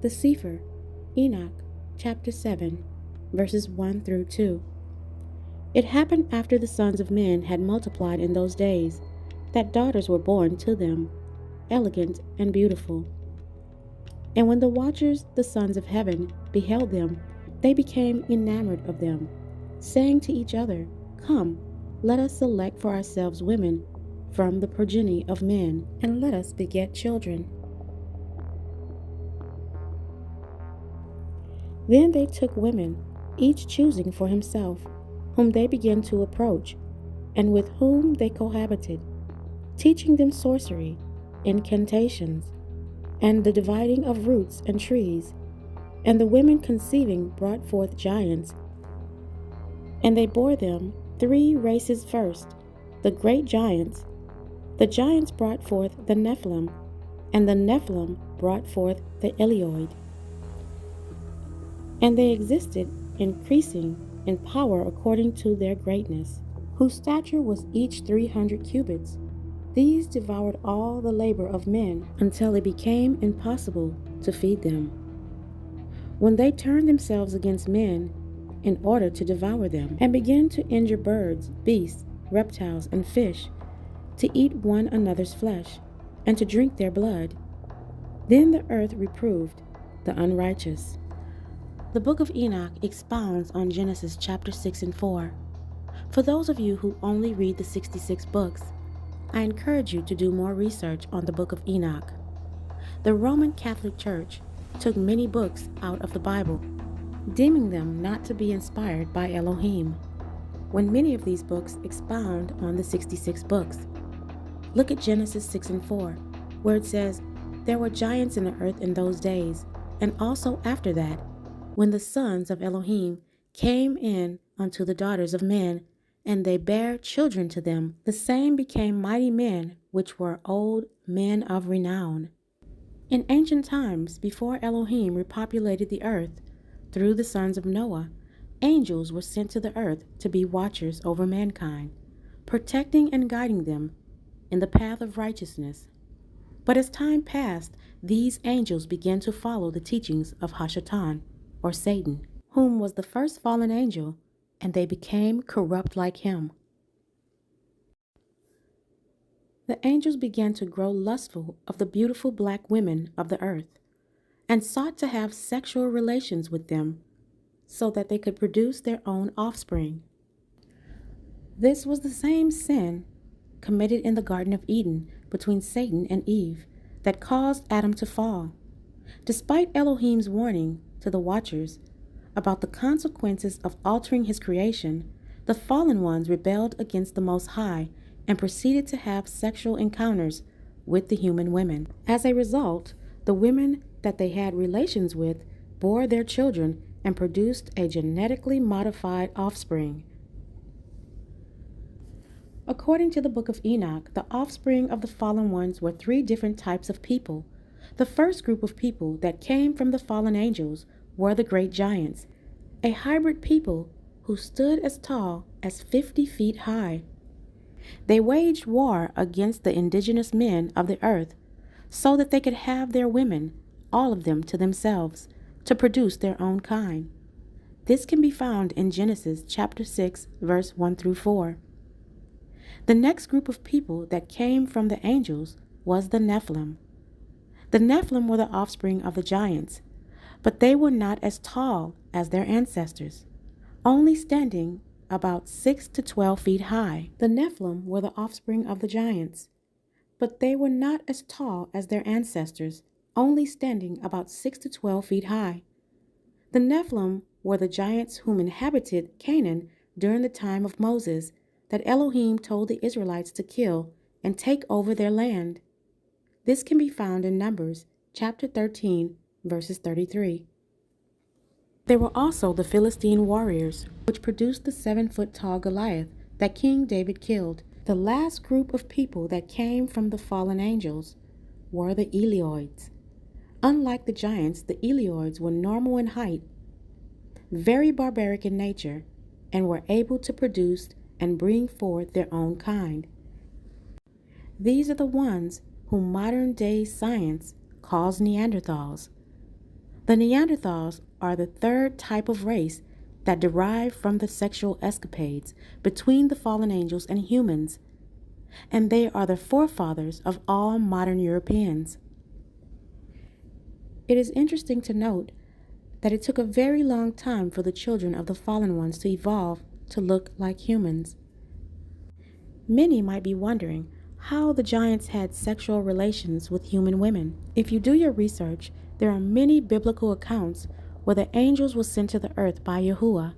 The Sefer, Enoch, chapter 7, verses 1 through 2. It happened after the sons of men had multiplied in those days, that daughters were born to them, elegant and beautiful. And when the watchers, the sons of heaven, beheld them, they became enamored of them, saying to each other, Come, let us select for ourselves women from the progeny of men, and let us beget children. Then they took women, each choosing for himself, whom they began to approach, and with whom they cohabited, teaching them sorcery, incantations, and the dividing of roots and trees. And the women conceiving brought forth giants, and they bore them 3 races first, the great giants. The giants brought forth the Nephilim, and the Nephilim brought forth the Elioid. And they existed, increasing in power according to their greatness, whose stature was each 300 cubits. These devoured all the labor of men until it became impossible to feed them, when they turned themselves against men in order to devour them, and began to injure birds, beasts, reptiles, and fish, to eat one another's flesh, and to drink their blood. Then the earth reproved the unrighteous. The book of Enoch expounds on Genesis chapter 6 and 4. For those of you who only read the 66 books, I encourage you to do more research on the book of Enoch. The Roman Catholic Church took many books out of the Bible, deeming them not to be inspired by Elohim, when many of these books expound on the 66 books. Look at Genesis 6 and 4, where it says, There were giants in the earth in those days, and also after that, when the sons of Elohim came in unto the daughters of men, and they bare children to them, the same became mighty men, which were old men of renown. In ancient times, before Elohim repopulated the earth, through the sons of Noah, angels were sent to the earth to be watchers over mankind, protecting and guiding them in the path of righteousness. But as time passed, these angels began to follow the teachings of Hashatan, or Satan, whom was the first fallen angel, and they became corrupt like him. The angels began to grow lustful of the beautiful black women of the earth, and sought to have sexual relations with them, so that they could produce their own offspring. This was the same sin committed in the Garden of Eden between Satan and Eve that caused Adam to fall. Despite Elohim's warning to the watchers about the consequences of altering his creation, the fallen ones rebelled against the Most High and proceeded to have sexual encounters with the human women. As a result, the women that they had relations with bore their children and produced a genetically modified offspring. According to the book of Enoch, the offspring of the fallen ones were 3 different types of people. The first group of people that came from the fallen angels were the great giants, a hybrid people who stood as tall as 50 feet high. They waged war against the indigenous men of the earth so that they could have their women, all of them to themselves, to produce their own kind. This can be found in Genesis chapter 6, verse 1 through 4. The next group of people that came from the angels was the Nephilim. The Nephilim were the offspring of the giants, but they were not as tall as their ancestors, only standing about 6 to 12 feet high. The Nephilim were the offspring of the giants, but they were not as tall as their ancestors, only standing about 6 to 12 feet high. The Nephilim were the giants whom inhabited Canaan during the time of Moses, that Elohim told the Israelites to kill and take over their land. This can be found in Numbers chapter 13, verses 33. There were also the Philistine warriors, which produced the 7-foot-tall Goliath that King David killed. The last group of people that came from the fallen angels were the Elioids. Unlike the giants, the Elioids were normal in height, very barbaric in nature, and were able to produce and bring forth their own kind. These are the ones whom modern-day science calls Neanderthals. The Neanderthals are the third type of race that derived from the sexual escapades between the fallen angels and humans, and they are the forefathers of all modern Europeans. It is interesting to note that it took a very long time for the children of the fallen ones to evolve to look like humans. Many might be wondering how the giants had sexual relations with human women. If you do your research, there are many biblical accounts where the angels were sent to the earth by Yahuwah.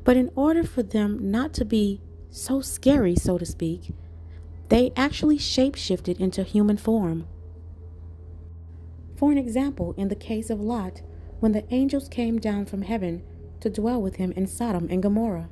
But in order for them not to be so scary, so to speak, they actually shape-shifted into human form. For an example, in the case of Lot, when the angels came down from heaven to dwell with him in Sodom and Gomorrah.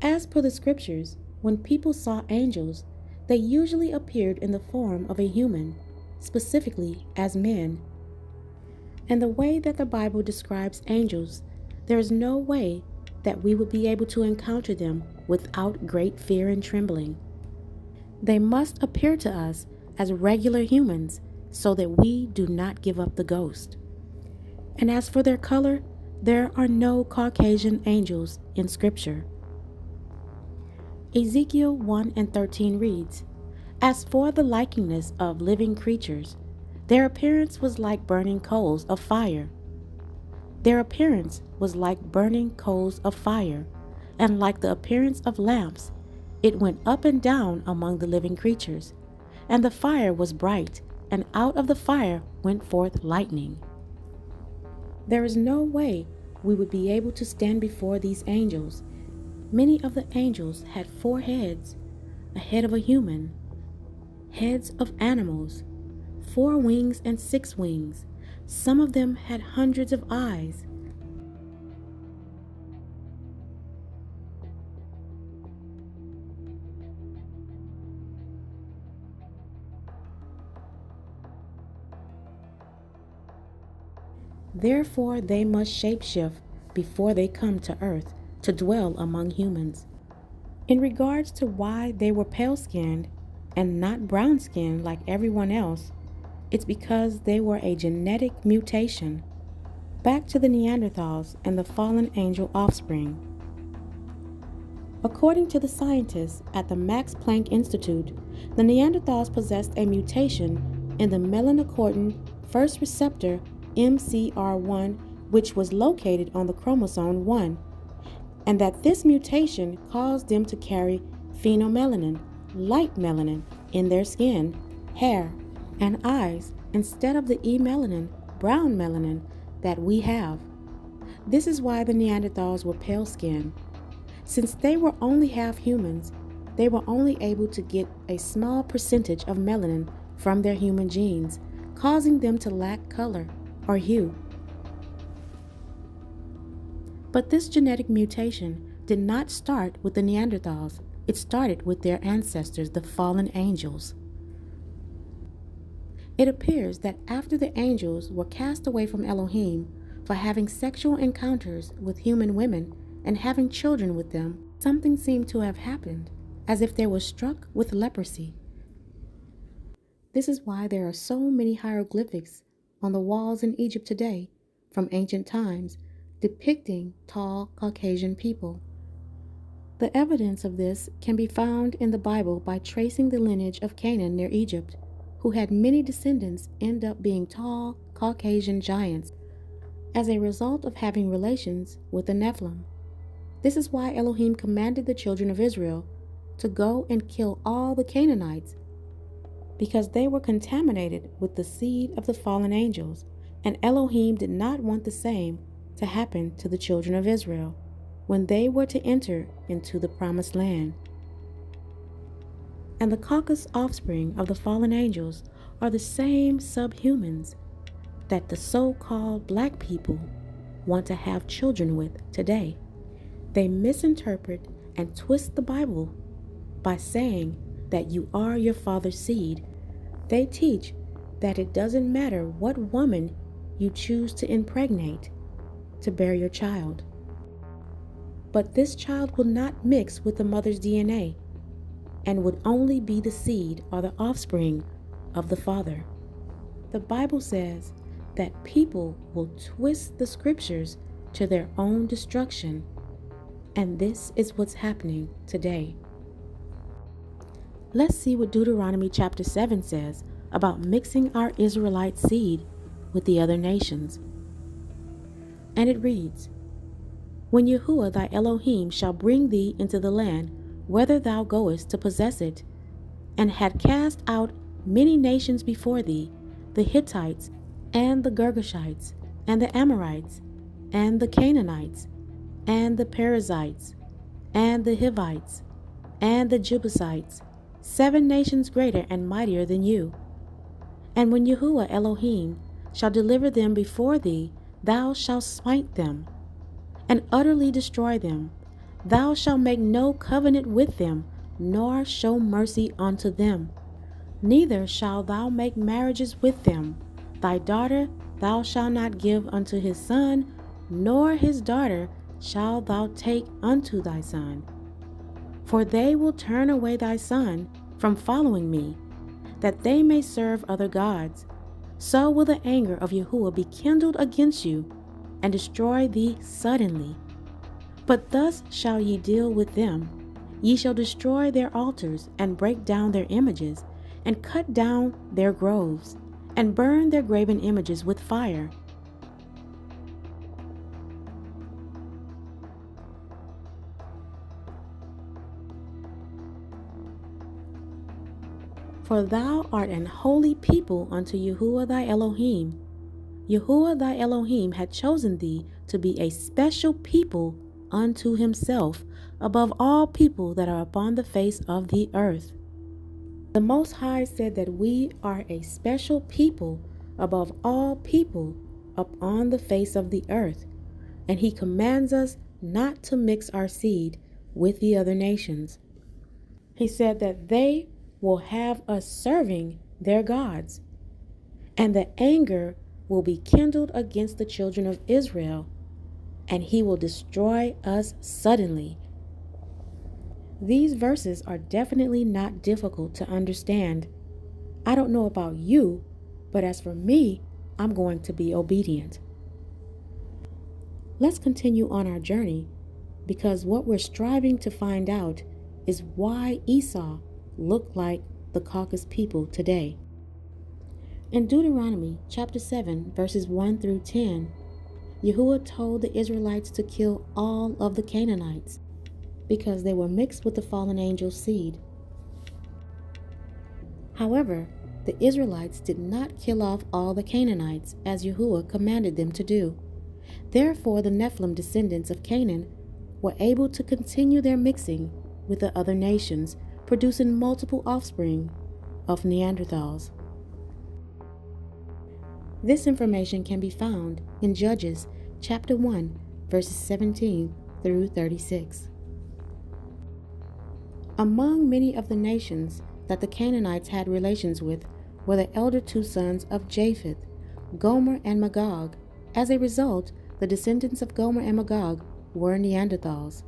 As per the scriptures, when people saw angels, they usually appeared in the form of a human, specifically as men. And the way that the Bible describes angels, there is no way that we would be able to encounter them without great fear and trembling. They must appear to us as regular humans so that we do not give up the ghost. And as for their color, there are no Caucasian angels in Scripture. Ezekiel 1:13 reads, "As for the likeness of living creatures, their appearance was like burning coals of fire." Their appearance was like burning coals of fire, and like the appearance of lamps, it went up and down among the living creatures. And the fire was bright, and out of the fire went forth lightning. There is no way we would be able to stand before these angels. Many of the angels had 4 heads, a head of a human, heads of animals, 4 wings and 6 wings. Some of them had hundreds of eyes. Therefore, they must shapeshift before they come to earth to dwell among humans. In regards to why they were pale-skinned and not brown-skinned like everyone else, it's because they were a genetic mutation. Back to the Neanderthals and the fallen angel offspring. According to the scientists at the Max Planck Institute, the Neanderthals possessed a mutation in the melanocortin first receptor MCR1, which was located on the chromosome 1, and that this mutation caused them to carry phenomelanin, light melanin, in their skin, hair, and eyes instead of the E-melanin, brown melanin, that we have. This is why the Neanderthals were pale-skinned. Since they were only half humans, they were only able to get a small percentage of melanin from their human genes, causing them to lack color or hue. But this genetic mutation did not start with the Neanderthals. It started with their ancestors, the fallen angels. It appears that after the angels were cast away from Elohim for having sexual encounters with human women and having children with them, something seemed to have happened, as if they were struck with leprosy. This is why there are so many hieroglyphics on the walls in Egypt today, from ancient times, depicting tall Caucasian people. The evidence of this can be found in the Bible by tracing the lineage of Canaan near Egypt, who had many descendants end up being tall Caucasian giants as a result of having relations with the Nephilim. This is why Elohim commanded the children of Israel to go and kill all the Canaanites, because they were contaminated with the seed of the fallen angels, and Elohim did not want the same to happen to the children of Israel when they were to enter into the promised land. And the Caucasus offspring of the fallen angels are the same subhumans that the so-called black people want to have children with today. They misinterpret and twist the Bible by saying that you are your father's seed. They teach that it doesn't matter what woman you choose to impregnate to bear your child. But this child will not mix with the mother's DNA and would only be the seed or the offspring of the father. The Bible says that people will twist the scriptures to their own destruction, and this is what's happening today. Let's see what Deuteronomy chapter 7 says about mixing our Israelite seed with the other nations. And it reads, "When Yahuwah thy Elohim shall bring thee into the land, whither thou goest to possess it, and had cast out many nations before thee, the Hittites, and the Girgashites, and the Amorites, and the Canaanites, and the Perizzites, and the Hivites, and the Jebusites, 7 nations greater and mightier than you. And when Yahuwah Elohim shall deliver them before thee, thou shalt smite them, and utterly destroy them. Thou shalt make no covenant with them, nor show mercy unto them. Neither shalt thou make marriages with them. Thy daughter thou shalt not give unto his son, nor his daughter shalt thou take unto thy son. For they will turn away thy son from following me, that they may serve other gods. So will the anger of Yahuwah be kindled against you, and destroy thee suddenly. But thus shall ye deal with them. Ye shall destroy their altars, and break down their images, and cut down their groves, and burn their graven images with fire. For thou art an holy people unto Yahuwah thy Elohim. Yahuwah thy Elohim had chosen thee to be a special people unto himself, above all people that are upon the face of the earth. The Most High said that we are a special people above all people upon the face of the earth, and he commands us not to mix our seed with the other nations. He said that they will have us serving their gods, and the anger will be kindled against the children of Israel, and he will destroy us suddenly. These verses are definitely not difficult to understand. I don't know about you, but as for me, I'm going to be obedient. Let's continue on our journey, because what we're striving to find out is why Esau looked like the Caucasus people today. In Deuteronomy chapter 7, verses 1 through 10, Yahuwah told the Israelites to kill all of the Canaanites because they were mixed with the fallen angel's seed. However, the Israelites did not kill off all the Canaanites as Yahuwah commanded them to do. Therefore, the Nephilim descendants of Canaan were able to continue their mixing with the other nations, producing multiple offspring of Neanderthals. This information can be found in Judges chapter 1, verses 17 through 36. Among many of the nations that the Canaanites had relations with were the elder 2 sons of Japheth, Gomer and Magog. As a result, the descendants of Gomer and Magog were Neanderthals.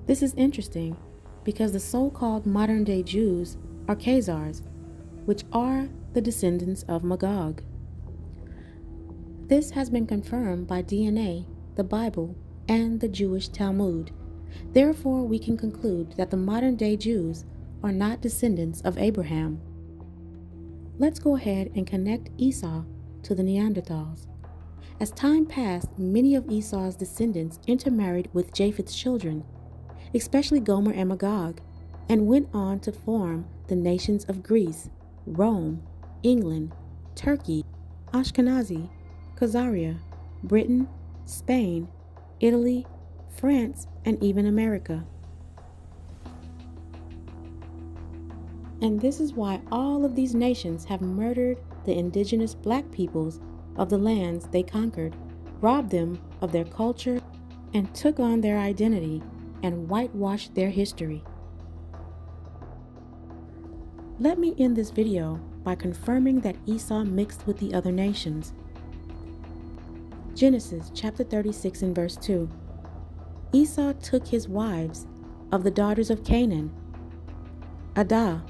This is interesting because the so-called modern-day Jews are Khazars, which are the descendants of Magog. This has been confirmed by DNA, the Bible, and the Jewish Talmud. Therefore, we can conclude that the modern-day Jews are not descendants of Abraham. Let's go ahead and connect Esau to the Neanderthals. As time passed, many of Esau's descendants intermarried with Japheth's children, especially Gomer and Magog, and went on to form the nations of Greece, Rome, England, Turkey, Ashkenazi, Khazaria, Britain, Spain, Italy, France, and even America. And this is why all of these nations have murdered the indigenous black peoples of the lands they conquered, robbed them of their culture, and took on their identity and whitewashed their history. Let me end this video by confirming that Esau mixed with the other nations. Genesis chapter 36 and verse 2. Esau took his wives of the daughters of Canaan, Adah,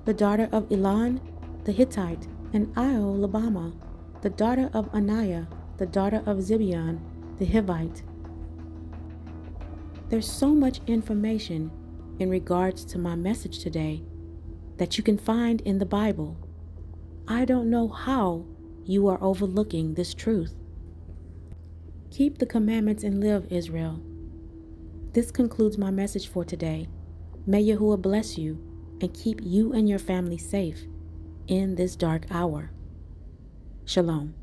the daughter of Elon the Hittite, and Io Labama, the daughter of Anaiah, the daughter of Zibeon, the Hivite. There's so much information in regards to my message today that you can find in the Bible. I don't know how you are overlooking this truth. Keep the commandments and live, Israel. This concludes my message for today. May Yahuwah bless you and keep you and your family safe in this dark hour. Shalom.